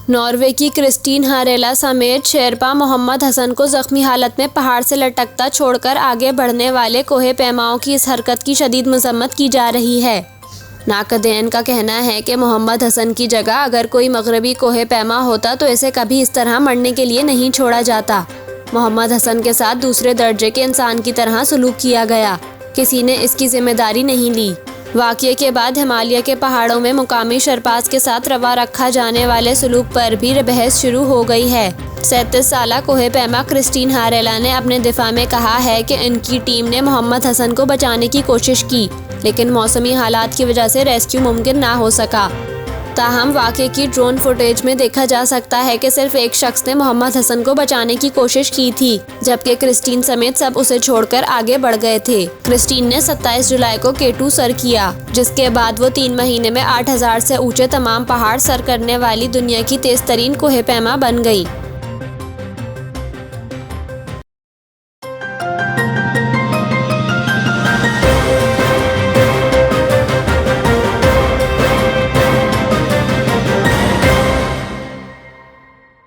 Norway की Christine हारेला समेत शेरपा मोहम्मद हसन को जख्मी हालत में पहाड़ से लटकता छोड़कर आगे बढ़ने वाले कोहे पैमाओं की इस हरकत की शदीद मजम्मत की जा रही है। नाकदेन का कहना है कि मोहम्मद हसन की जगह अगर कोई मगरबी कोहे पैमा होता तो इसे कभी इस तरह मरने के लिए नहीं छोड़ा जाता। मोहम्मद हसन के साथ दूसरे दर्जे के इंसान की तरह सलूक किया गया, किसी ने इसकी जिम्मेदारी नहीं ली। वाक़ये के बाद हिमालय के पहाड़ों में मुकामी शरपास के साथ रवा रखा जाने वाले सलूक पर भी बहस शुरू हो गई है। 37 साला कोहे पैमा क्रिस्टीन हारेला ने अपने दिफा में कहा है कि इनकी टीम ने मोहम्मद हसन को बचाने की कोशिश की, लेकिन मौसमी हालात की वजह से रेस्क्यू मुमकिन ना हो सका। ताहम वाक़ये की ड्रोन फुटेज में देखा जा सकता है कि सिर्फ एक शख्स ने मोहम्मद हसन को बचाने की कोशिश की थी, जबकि क्रिस्टीन समेत सब उसे छोड़कर आगे बढ़ गए थे। क्रिस्टीन ने 27 जुलाई को K2 सर किया, जिसके बाद वो 3 महीने में 8000 से ऊंचे तमाम पहाड़ सर करने वाली दुनिया की तेज तरीन कोहे पैमा बन गई।